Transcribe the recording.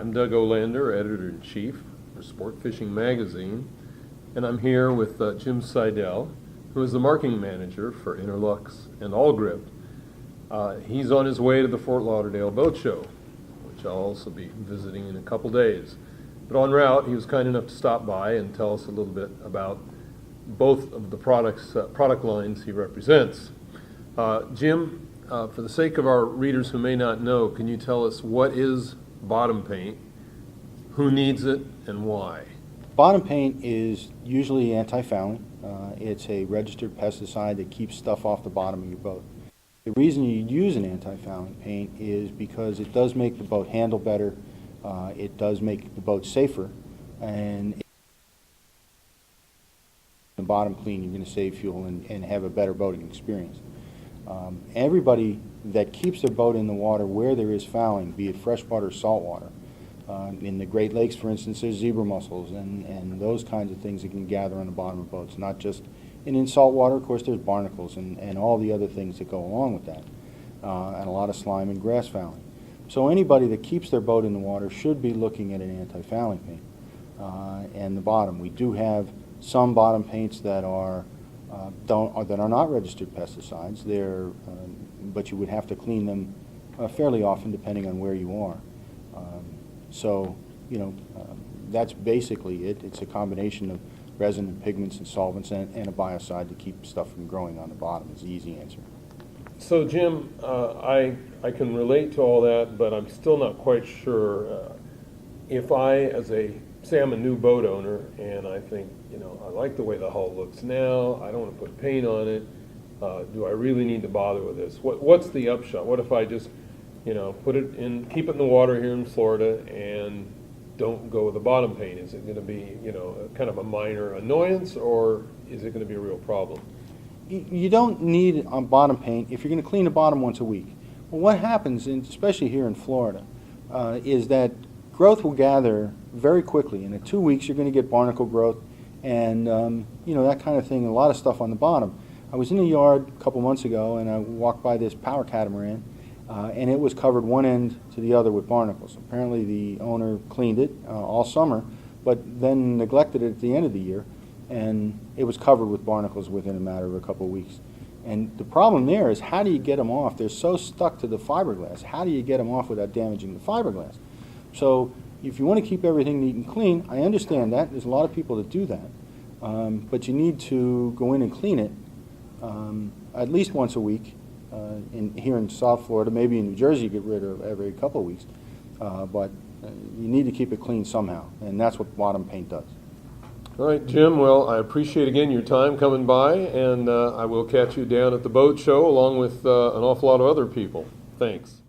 I'm Doug Olander, Editor-in-Chief for Sport Fishing Magazine, and I'm here with Jim Seidel, who is the marketing manager for Interlux and All Grip. He's on his way to the Fort Lauderdale Boat Show, which I'll also be visiting in a couple days. But en route, he was kind enough to stop by and tell us a little bit about both of the product lines he represents. Jim, for the sake of our readers who may not know, can you tell us what is bottom paint, who needs it, and why? Bottom paint is usually anti-fouling. It's a registered pesticide that keeps stuff off the bottom of your boat. The reason you use an anti-fouling paint is because it does make the boat handle better, it does make the boat safer, and the bottom clean, you're going to save fuel and have a better boating experience. Everybody that keeps their boat in the water where there is fouling, be it freshwater or saltwater, in the Great Lakes, for instance, there's zebra mussels and those kinds of things that can gather on the bottom of boats. Not just in saltwater, of course, there's barnacles and all the other things that go along with that, and a lot of slime and grass fouling. So anybody that keeps their boat in the water should be looking at an anti-fouling paint. And the bottom, we do have some bottom paints that are not registered pesticides. But you would have to clean them fairly often depending on where you are. So, that's basically it. It's a combination of resin and pigments and solvents and a biocide to keep stuff from growing on the bottom is the easy answer. So Jim, I can relate to all that, but I'm still not quite sure if say I'm a new boat owner and I think, I like the way the hull looks now, I don't want to put paint on it, do I really need to bother with this? What's the upshot? What if I just, keep it in the water here in Florida and don't go with the bottom paint? Is it going to be, kind of a minor annoyance, or is it going to be a real problem? You don't need a bottom paint if you're going to clean the bottom once a week. Well, what happens, especially here in Florida, is that growth will gather very quickly. And in 2 weeks, you're going to get barnacle growth and, that kind of thing, a lot of stuff on the bottom. I was in the yard a couple months ago, and I walked by this power catamaran, and it was covered one end to the other with barnacles. Apparently, the owner cleaned it all summer, but then neglected it at the end of the year, and it was covered with barnacles within a matter of a couple of weeks. And the problem there is, how do you get them off? They're so stuck to the fiberglass. How do you get them off without damaging the fiberglass? So if you want to keep everything neat and clean, I understand that. There's a lot of people that do that. But you need to go in and clean it at least once a week. Here in South Florida, maybe in New Jersey you get rid of every couple of weeks. But you need to keep it clean somehow, and that's what bottom paint does. All right, Jim, well, I appreciate again your time coming by, and I will catch you down at the boat show along with an awful lot of other people. Thanks.